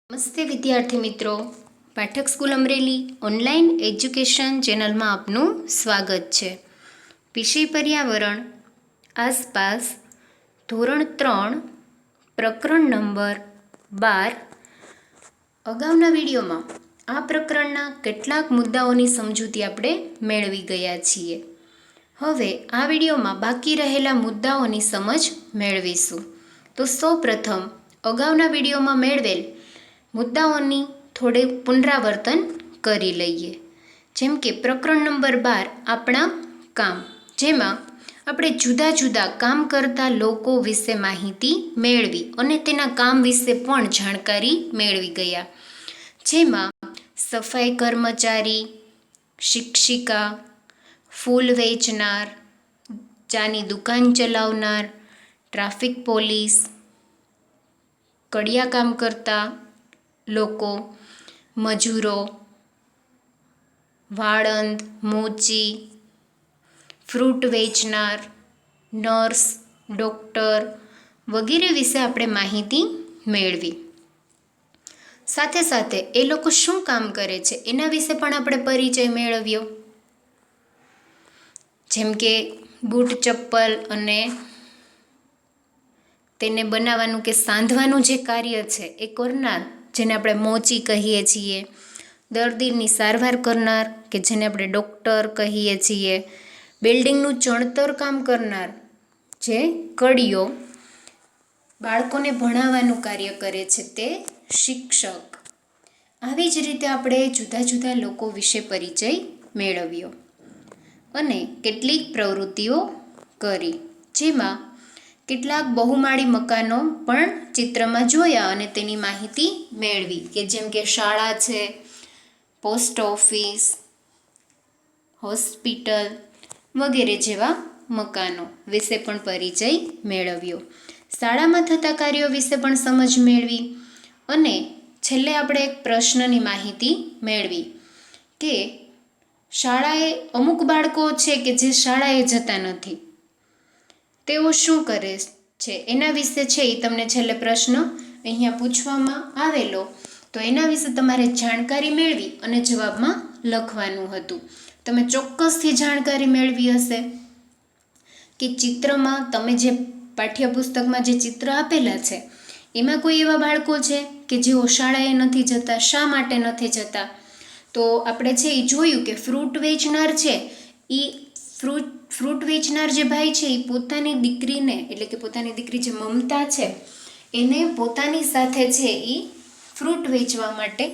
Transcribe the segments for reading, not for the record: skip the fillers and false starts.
નમસ્તે વિદ્યાર્થી મિત્રો, Pathak school Amreli online education ચેનલમાં આપનું સ્વાગત છે. વિષય પર્યાવરણ આસપાસ ધોરણ 3 પ્રકરણ નંબર 12. અગાઉના વિડીયોમાં આ પ્રકરણના કેટલાક મુદ્દાઓની સમજૂતી આપણે મેળવી ગયા છીએ. હવે આ વિડીયોમાં બાકી રહેલા મુદ્દાઓની સમજ મેળવીશું. તો સૌપ્રથમ અગાઉના વિડીયોમાં મેળવેલ મુદ્દાઓની થોડે પુનરાવર્તન કરી લઈએ. જેમ કે પ્રકરણ નંબર 12 આપણા કામ, જેમાં આપણે જુદા જુદા કામ કરતા લોકો વિશે માહિતી મેળવી અને તેના કામ વિશે પણ જાણકારી મેળવી ગયા. જેમાં સફાઈ કર્મચારી, શિક્ષિકા, ફૂલ વેચનાર, ચાની દુકાન ચલાવનાર, ટ્રાફિક પોલીસ, કડિયા કામ કરતા લોકો, મજૂરો, વાળંદ, મોચી, ફ્રૂટ વેચનાર, નર્સ, ડૉક્ટર વગેરે વિશે આપણે માહિતી મેળવી. સાથે સાથે એ લોકો શું કામ કરે છે એના વિશે પણ આપણે પરિચય મેળવ્યો. જેમ કે બૂટ ચપ્પલ અને તેને બનાવવાનું કે સાંધવાનું જે કાર્ય છે એ કરનાર, જેને આપણે મોચી કહીએ છીએ. દર્દીની સારવાર કરનાર, કે જેને આપણે ડૉક્ટર કહીએ છીએ. બિલ્ડિંગનું ચણતર કામ કરનાર, જે કડીઓ. બાળકોને ભણાવવાનું કાર્ય કરે છે તે શિક્ષક. આવી જ રીતે આપણે જુદા જુદા લોકો વિશે પરિચય મેળવ્યો અને કેટલીક પ્રવૃત્તિઓ કરી. જેમાં કેટલાક બહુમાળી મકાનો પણ ચિત્રમાં જોયા અને તેની માહિતી મેળવી, કે જેમ કે શાળા છે, પોસ્ટ ઓફિસ, હોસ્પિટલ વગેરે જેવા મકાનો વિશે પણ પરિચય મેળવ્યો. શાળામાં થતા કાર્યો વિશે પણ સમજ મેળવી અને છેલ્લે આપણે એક પ્રશ્નની માહિતી મેળવી કે શાળાએ અમુક બાળકો છે કે જે શાળાએ જતા નથી, તેઓ શું કરે છે એના વિશે છે એ તમને છેલ્લે પ્રશ્ન અહીંયા પૂછવામાં આવેલો, તો એના વિશે તમારે જાણકારી મેળવી અને જવાબમાં લખવાનું હતું. તમે ચોક્કસથી જાણકારી મેળવી હશે કે ચિત્રમાં તમે જે પાઠ્યપુસ્તકમાં જે ચિત્ર આપેલા છે એમાં કોઈ એવા બાળકો છે કે જેઓ શાળાએ નથી જતા. શા માટે નથી જતા? તો આપણે છે એ જોયું કે ફ્રૂટ વેચનાર છે એ ફ્રૂટ વેચનાર જે ભાઈ છે એ પોતાની દીકરીને, એટલે કે પોતાની દીકરી જે મમતા છે એને પોતાની સાથે છે એ ફ્રૂટ વેચવા માટે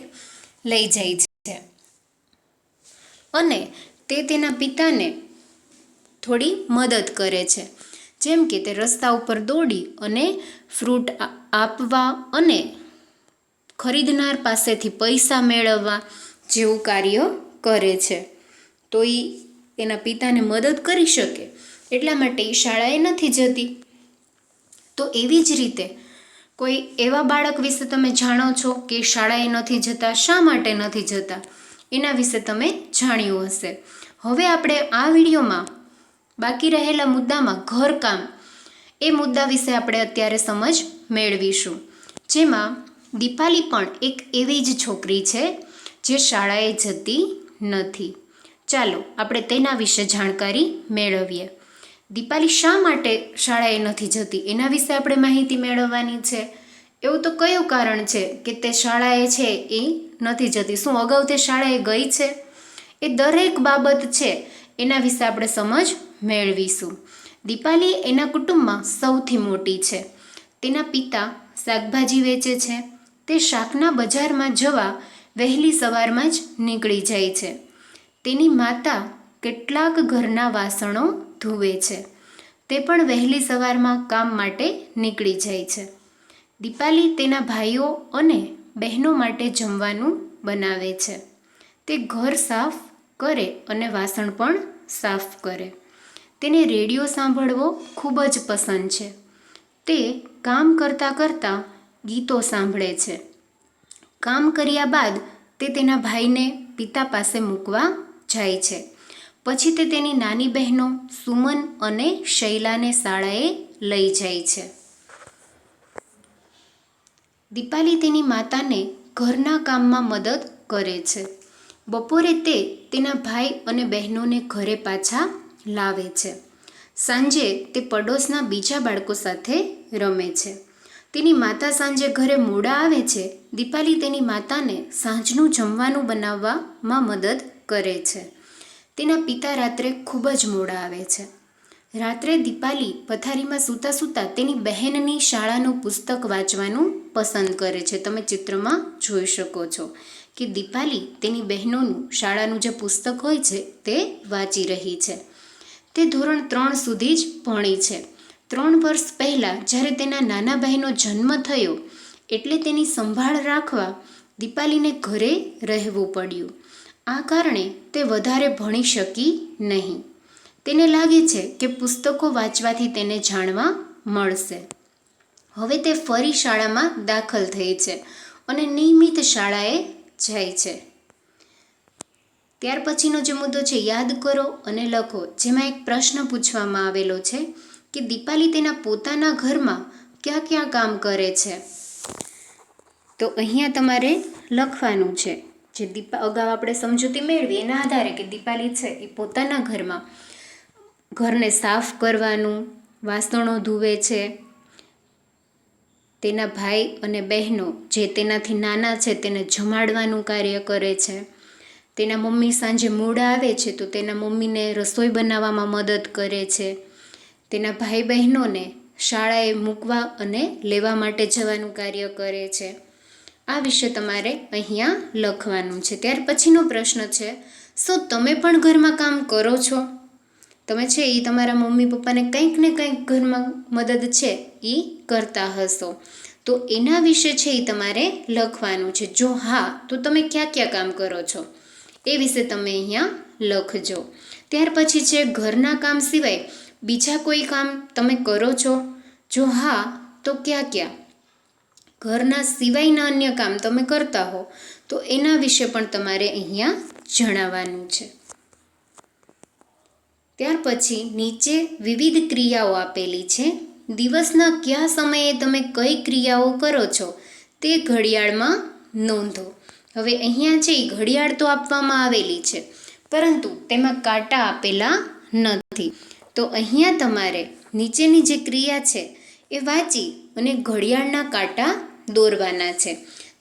લઈ જાય છે અને તે તેના પિતાને થોડી મદદ કરે છે. જેમ કે તે રસ્તા ઉપર દોડી અને ફ્રૂટ આપવા અને ખરીદનાર પાસેથી પૈસા મેળવવા જેવું કાર્ય કરે છે. તો એ એના પિતાને મદદ કરી શકે એટલા માટે એ શાળાએ નથી જતી. તો એવી જ રીતે કોઈ એવા બાળક વિશે તમે જાણો છો કે શાળાએ નથી જતા, શા માટે નથી જતા એના વિશે તમે જાણ્યું હશે. હવે આપણે આ વિડીયોમાં બાકી રહેલા મુદ્દામાં ઘરકામ, એ મુદ્દા વિશે આપણે અત્યારે સમજ મેળવીશું. જેમાં દીપાલી પણ એક એવી જ છોકરી છે જે શાળાએ જતી નથી. ચાલો આપણે તેના વિશે જાણકારી મેળવીએ. દીપાલી શા માટે શાળાએ નથી જતી એના વિશે આપણે માહિતી મેળવવાની છે. એવું તો કયું કારણ છે કે તે શાળાએ છે એ નથી જતી? શું અગાઉ તે શાળાએ ગઈ છે? એ દરેક બાબત છે એના વિશે આપણે સમજ મેળવીશું. દીપાલી એના કુટુંબમાં સૌથી મોટી છે. તેના પિતા શાકભાજી વેચે છે. તે શાકના બજારમાં જવા વહેલી સવારમાં જ નીકળી જાય છે. તેની માતા કેટલાક ઘરના વાસણો ધુએ છે. તે પણ વહેલી સવારમાં કામ માટે નીકળી જાય છે. દીપાલી તેના ભાઈઓ અને બહેનો માટે જમવાનું બનાવે છે. તે ઘર સાફ કરે અને વાસણ પણ સાફ કરે. તેને રેડિયો સાંભળવો ખૂબ જ પસંદ છે. તે કામ કરતાં કરતાં ગીતો સાંભળે છે. કામ કર્યા બાદ તે તેના ભાઈને પિતા પાસે મૂકવા જાય છે. પછી તે તેની નાની બહેનો સુમન અને શૈલાને શાળાએ લઈ જાય છે. દીપાલી તેની માતાને ઘરના કામમાં મદદ કરે છે. બપોરે તે તેના ભાઈ અને બહેનોને ઘરે પાછા લાવે છે. સાંજે તે પડોશના બીજા બાળકો સાથે રમે છે. તેની માતા સાંજે ઘરે મોડા આવે છે. દીપાલી તેની માતાને સાંજનું જમવાનું બનાવવામાં મદદ કરે છે. તેના પિતા રાત્રે ખૂબ જ મોડા આવે છે. રાત્રે દીપાલી પથારીમાં સૂતા સૂતા તેની બહેનની શાળાનું પુસ્તક વાંચવાનું પસંદ કરે છે. તમે ચિત્રમાં જોઈ શકો છો કે દીપાલી તેની બહેનોનું શાળાનું જે પુસ્તક હોય છે તે વાંચી રહી છે. તે ધોરણ 3 સુધી જ ભણી છે. 3 વર્ષ પહેલાં જ્યારે તેના નાના ભાઈનો જન્મ થયો એટલે તેની સંભાળ રાખવા દીપાલીને ઘરે રહેવું પડ્યું. આ કારણે તે વધારે ભણી શકી નહીં. તેને લાગે છે કે પુસ્તકો વાંચવાથી તેને જાણવા મળશે. હવે તે ફરી શાળામાં દાખલ થઈ છે અને નિયમિત શાળાએ જાય છે. ત્યાર પછીનો જે મુદ્દો છે યાદ કરો અને લખો, જેમાં એક પ્રશ્ન પૂછવામાં આવેલો છે કે દીપાલી તેના પોતાના ઘરમાં ક્યાં ક્યાં કામ કરે છે. તો અહીંયા તમારે લખવાનું છે. જે અગાઉ આપણે સમજૂતી મેળવી એના આધારે કે દીપાલી છે એ પોતાના ઘરમાં ઘરને સાફ કરવાનું, વાસણો ધુએ છે, તેના ભાઈ અને બહેનો જે તેનાથી નાના છે તેને જમાડવાનું કાર્ય કરે છે. તેના મમ્મી સાંજે મોડા આવે છે તો તેના મમ્મીને રસોઈ બનાવવામાં મદદ કરે છે. તેના ભાઈ બહેનોને શાળાએ મૂકવા અને લેવા માટે જવાનું કાર્ય કરે છે. આ વિશે તમારે અહીંયા લખવાનું છે. ત્યાર પછીનો પ્રશ્ન છે, શું તમે પણ ઘરમાં કામ કરો છો? તમે છે એ તમારા મમ્મી પપ્પાને કંઈક ને કંઈક ઘરમાં મદદ છે એ કરતા હશો. તો એના વિશે છે એ તમારે લખવાનું છે. જો હા તો તમે ક્યાં ક્યાં કામ કરો છો એ વિશે તમે અહીંયા લખજો. ત્યાર પછી છે ઘરના કામ સિવાય બીજા કોઈ કામ તમે કરો છો? જો હા તો ક્યાં ક્યાં? ઘરના સિવાયના અન્ય કામ તમે કરતા હો તો એના વિશે પણ તમારે અહીંયા જણાવવાનું છે. ત્યાર પછી નીચે વિવિધ ક્રિયાઓ આપેલી છે. દિવસના કયા સમયે તમે કઈ ક્રિયાઓ કરો છો તે ઘડિયાળમાં નોંધો. હવે અહીંયા છે એ ઘડિયાળ તો આપવામાં આવેલી છે પરંતુ તેમાં કાંટા આપેલા નથી. તો અહીંયા તમારે નીચેની જે ક્રિયા છે એ વાંચી અને ઘડિયાળના કાંટા દોરવાના છે.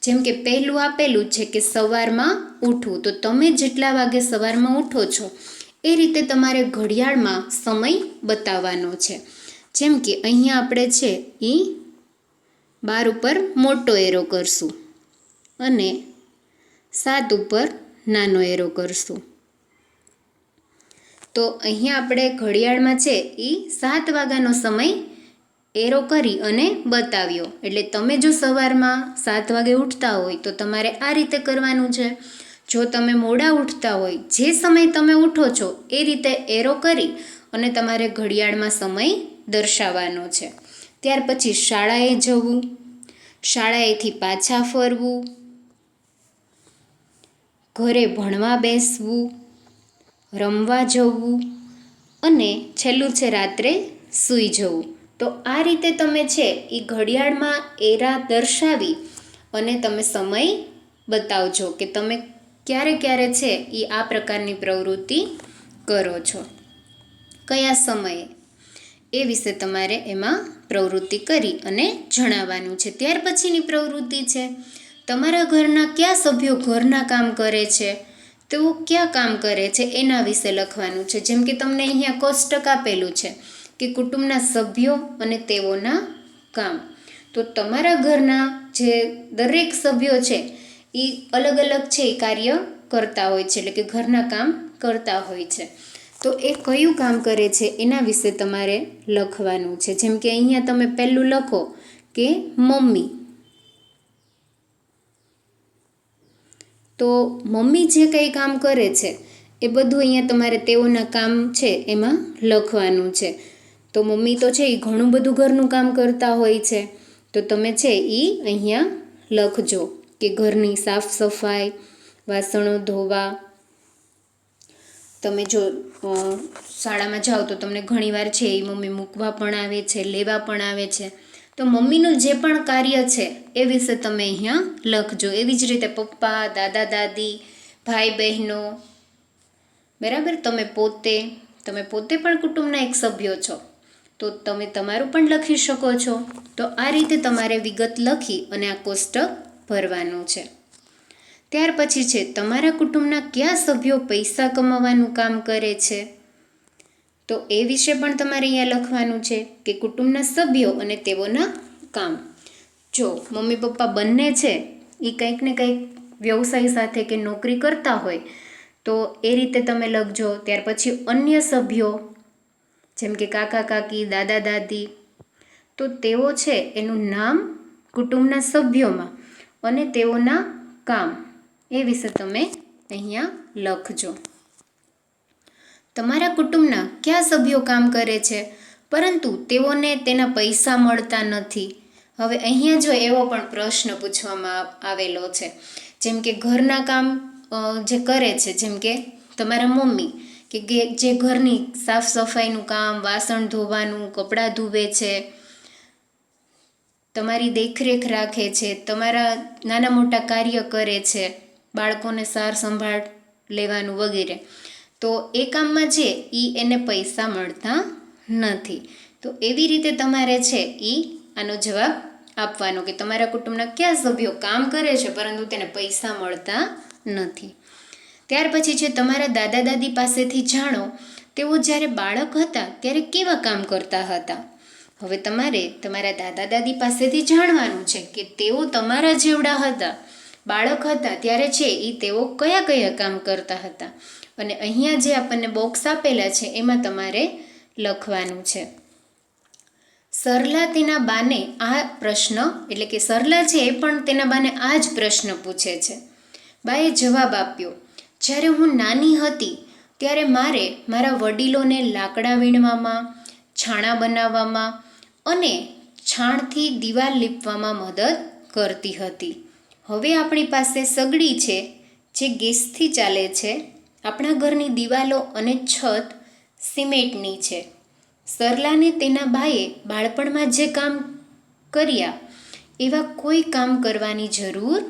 જેમ કે પહેલું આપેલું છે કે સવારમાં ઉઠવું, તો તમે જેટલા વાગે સવારમાં ઉઠો છો એ રીતે તમારે ઘડિયાળમાં સમય બતાવવાનો છે. જેમ કે અહીંયા આપણે છે એ 12 ઉપર મોટો એરો કરશું અને 7 ઉપર નાનો એરો કરશું. તો અહીંયા આપણે ઘડિયાળમાં છે એ 7 વાગ્યાનો સમય એરો કરી અને બતાવ્યો. એટલે તમે જો સવારમાં 7 વાગે ઉઠતા હોય તો તમારે આ રીતે કરવાનું છે. જો તમે મોડા ઉઠતા હોય, જે સમય તમે ઉઠો છો એ રીતે એરો કરી અને તમારે ઘડિયાળમાં સમય દર્શાવવાનો છે. ત્યાર પછી શાળાએ જવું, શાળાએથી પાછા ફરવું, ઘરે ભણવા બેસવું, રમવા જવું અને છેલ્લું છે રાત્રે સૂઈ જવું. તો આ રીતે તમે છે એ ઘડિયાળમાં એરા દર્શાવી અને તમે સમય બતાવજો કે તમે ક્યારે ક્યારે છે એ આ પ્રકારની પ્રવૃત્તિ કરો છો, કયા સમયે, એ વિશે તમારે એમાં પ્રવૃત્તિ કરી અને જણાવવાનું છે. ત્યાર પછીની પ્રવૃત્તિ છે, તમારા ઘરના કયા સભ્યો ઘરના કામ કરે છે, તેઓ ક્યાં કામ કરે છે એના વિશે લખવાનું છે. જેમ કે તમને અહીંયા કોષ્ટક આપેલું છે કે કુટુંબના સભ્યો અને તેઓના કામ. તો તમારા ઘરના જે દરેક સભ્યો છે એ અલગ અલગ છે એ કાર્ય કરતા હોય છે, એટલે કે ઘરના કામ કરતા હોય છે. તો એ કયું કામ કરે છે એના વિશે તમારે લખવાનું છે. જેમ કે અહીંયા તમે પહેલું લખો કે મમ્મી. તો મમ્મી જે કંઈ કામ કરે છે એ બધું અહીંયા તમારે તેઓના કામ છે એમાં લખવાનું છે. તો મમ્મી તો છે એ ઘણું બધું ઘરનું કામ કરતા હોય છે. તો તમે છે એ અહીંયા લખજો કે ઘરની સાફ સફાઈ, વાસણો ધોવા. તમે જો શાળામાં જાઓ તો તમને ઘણીવાર છે એ મમ્મી મૂકવા પણ આવે છે, લેવા પણ આવે છે. તો મમ્મીનું જે પણ કાર્ય છે એ વિશે તમે અહીંયા લખજો. એવી જ રીતે પપ્પા, દાદા દાદી, ભાઈ બહેનો, બરાબર, તમે પોતે પણ કુટુંબના એક સભ્યો છો, તો તમે તમારું પણ લખી શકો છો. તો આ રીતે તમારે વિગત લખી અને આ કોષ્ટક ભરવાનું છે. ત્યાર પછી છે તમારા કુટુંબના કયા સભ્યો પૈસા કમાવાનું કામ કરે છે, તો એ વિશે પણ તમારે અહીંયા લખવાનું છે કે કુટુંબના સભ્યો અને તેઓના કામ. જો મમ્મી પપ્પા બંને છે એ કંઈક ને કંઈક વ્યવસાય સાથે કે નોકરી કરતા હોય તો એ રીતે તમે લખજો. ત્યાર પછી અન્ય સભ્યો જેમ કે કાકા કાકી, દાદા દાદી, તો તેઓ છે એનું નામ કુટુંબના સભ્યોમાં અને તેઓના કામ એ વિશે તમે અહીંયા લખજો. તમારા કુટુંબના કયા સભ્યો કામ કરે છે પરંતુ તેઓને તેના પૈસા મળતા નથી. હવે અહીંયા જો એવો પણ પ્રશ્ન પૂછવામાં આવેલો છે, જેમ કે ઘરના કામ જે કરે છે, જેમ કે તમારા મમ્મી કે જે ઘરની સાફ સફાઈનું કામ, વાસણ ધોવાનું, કપડાં ધુવે છે, તમારી દેખરેખ રાખે છે, તમારા નાના મોટા કાર્ય કરે છે, બાળકોને સાર સંભાળ લેવાનું વગેરે, તો એ કામમાં છે એને પૈસા મળતા નથી. તો એવી રીતે તમારે છે આનો જવાબ આપવાનો કે તમારા કુટુંબના કયા સભ્યો કામ કરે છે પરંતુ તેને પૈસા મળતા નથી. ત્યાર પછી છે તમારા દાદા દાદી પાસેથી જાણો તેઓ જ્યારે બાળક હતા ત્યારે કેવા કામ કરતા હતા. હવે તમારે તમારા દાદા દાદી પાસેથી જાણવાનું છે કે તેઓ તમારા જેવડા હતા, બાળક હતા ત્યારે છે તેઓ કયા કયા કામ કરતા હતા. અને અહીંયા જે આપણને બોક્સ આપેલા છે એમાં તમારે લખવાનું છે. સરલા તેના બાને આ પ્રશ્ન, એટલે કે સરલા છે એ પણ તેના બાને આ જ પ્રશ્ન પૂછે છે. બાએ જવાબ આપ્યો, જ્યારે હું નાની હતી ત્યારે મારે મારા વડીલોને લાકડા વીણવામાં, છાણા બનાવવામાં અને છાણથી દિવાલ લીપવામાં મદદ કરતી હતી. હવે આપણી પાસે સગડી છે જે ગેસથી ચાલે છે. આપણા ઘરની દિવાલો અને છત સિમેન્ટની છે. સરલાને તેના બાએ બાળપણમાં જે કામ કર્યા એવા કોઈ કામ કરવાની જરૂર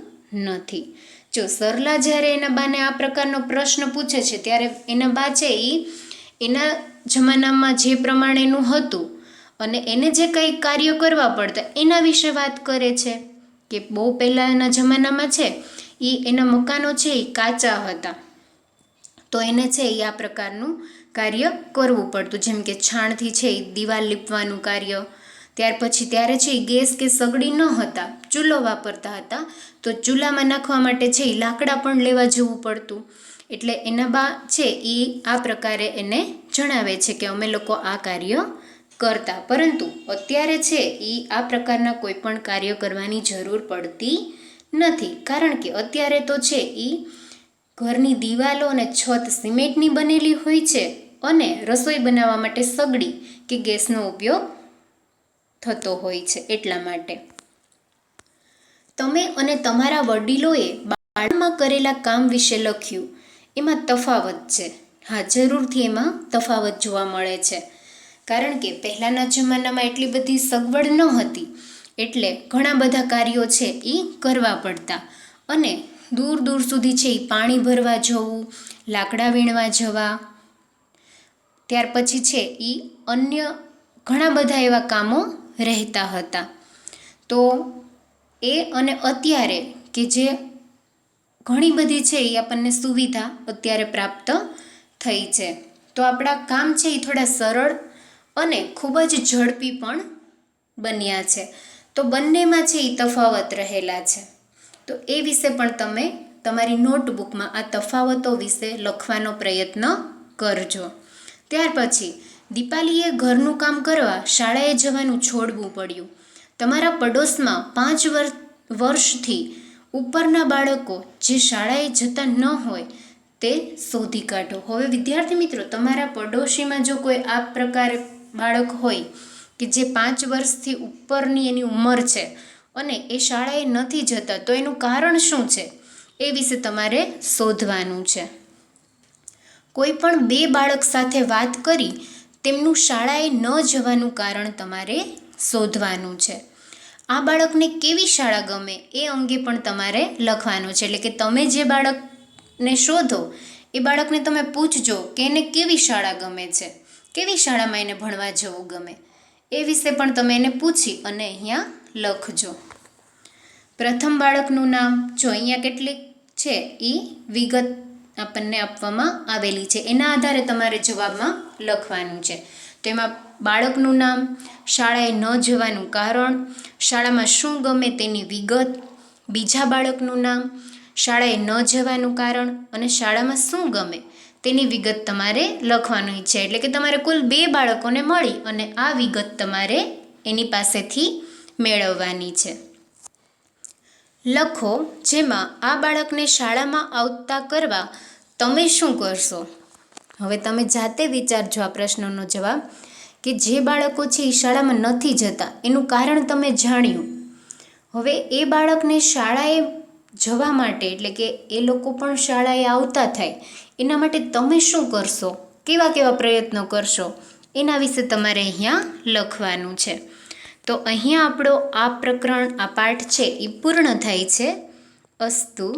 નથી. જો સરલા જ્યારે એના બાને આ પ્રકારનો પ્રશ્ન પૂછે છે ત્યારે એના બા છે એના જમાનામાં જે પ્રમાણેનું હતું અને એને જે કંઈ કાર્ય કરવા પડતા એના વિશે વાત કરે છે કે બહુ પહેલાંના જમાનામાં છે એના મકાનો છે એ કાચા હતા, તો એને છે આ પ્રકારનું કાર્ય કરવું પડતું, જેમ કે છાણથી છે દિવાલ લીપવાનું કાર્ય. ત્યાર પછી ત્યારે છે ગેસ કે સગડી ન હતા, ચૂલો વાપરતા હતા, તો ચૂલામાં નાખવા માટે છે લાકડા પણ લેવા જવું પડતું. એટલે એના બા છે આ પ્રકારે એને જણાવે છે કે અમે લોકો આ કાર્ય કરતા, પરંતુ અત્યારે છે આ પ્રકારના કોઈ પણ કાર્ય કરવાની જરૂર પડતી નથી, કારણ કે અત્યારે તો છે ઘરની દિવાલો અને છત સિમેન્ટની બનેલી હોય છે અને રસોઈ બનાવવા માટે સગડી કે ગેસનો ઉપયોગ થતો હોય છે. એટલા માટે તમે અને તમારા વડીલોએ બાળપણમાં કરેલા કામ વિશે લખ્યું, એમાં તફાવત છે. હા, જરૂરથી એમાં તફાવત જોવા મળે છે, કારણ કે પહેલાંના જમાનામાં એટલી બધી સગવડ ન હતી, એટલે ઘણા બધા કાર્યો છે કરવા પડતા અને દૂર દૂર સુધી છે પાણી ભરવા જવું, લાકડા વીણવા જવા, ત્યાર પછી છે અન્ય ઘણા બધા એવા કામો રહેતા હતા. તો અને અત્યારે કે જે ઘણી બધી છે આપણને સુવિધા અત્યારે પ્રાપ્ત થઈ છે, તો આપણા કામ છે થોડા સરળ અને ખૂબ જ ઝડપી પણ બન્યા છે. તો બંનેમાં છે તફાવત રહેલા છે. તો એ વિશે પણ તમે તમારી નોટબુકમાં આ તફાવતો વિશે લખવાનો પ્રયત્ન કરજો. ત્યાર પછી દીપાલીએ ઘરનું કામ કરવા શાળાએ જવાનું છોડવું પડ્યું. તમારા પડોશમાં 5 વર્ષથી ઉપરના બાળકો જે શાળાએ જતા ન હોય તે શોધી કાઢો. હવે વિદ્યાર્થી મિત્રો, તમારા પડોશીમાં જો કોઈ આ પ્રકારે બાળક હોય કે જે 5 વર્ષથી ઉપરની એની ઉંમર છે અને એ શાળાએ નથી જતા, તો એનું કારણ શું છે એ વિશે તમારે શોધવાનું છે. કોઈ પણ 2 બાળક સાથે વાત કરી તેમનું શાળાએ ન જવાનું કારણ તમારે શોધવાનું છે. આ બાળકને કેવી શાળા ગમે એ અંગે પણ તમારે લખવાનું છે. એટલે કે તમે જે બાળકને શોધો એ બાળકને તમે પૂછજો કે એને કેવી શાળા ગમે છે, કેવી શાળામાં એને ભણવા જવું ગમે, એ વિશે પણ તમે એને પૂછી અને અહીંયા લખજો. પ્રથમ બાળકનું નામ, જો અહીંયા કેટલીક છે એ વિગત આપણને આપવામાં આવેલી છે, એના આધારે તમારે જવાબમાં લખવાનું છે. તો એમાં બાળકનું નામ, શાળાએ ન જવાનું કારણ, શાળામાં શું ગમે તેની વિગત, બીજા બાળકનું નામ, શાળાએ ન જવાનું કારણ અને શાળામાં શું ગમે તેની વિગત તમારે લખવાની છે. એટલે કે તમારે કુલ 2 બાળકોને મળી અને આ વિગત તમારે એની પાસેથી મેળવવાની છે. લખો જેમાં આ બાળકને શાળામાં આવતા કરવા તમે શું કરશો. હવે તમે જાતે વિચારજો આ પ્રશ્નનો જવાબ કે જે બાળકો છે એ શાળામાં નથી જતા એનું કારણ તમે જાણ્યું. હવે એ બાળકને શાળાએ જવા માટે, એટલે કે એ લોકો પણ શાળાએ આવતા થાય એના માટે તમે શું કરશો, કેવા કેવા પ્રયત્નો કરશો, એના વિશે તમારે અહીંયા લખવાનું છે. તો અહીંયા આપણો આ પ્રકરણ, આ પાઠ છે એ પૂર્ણ થાય છે. અસ્તુ.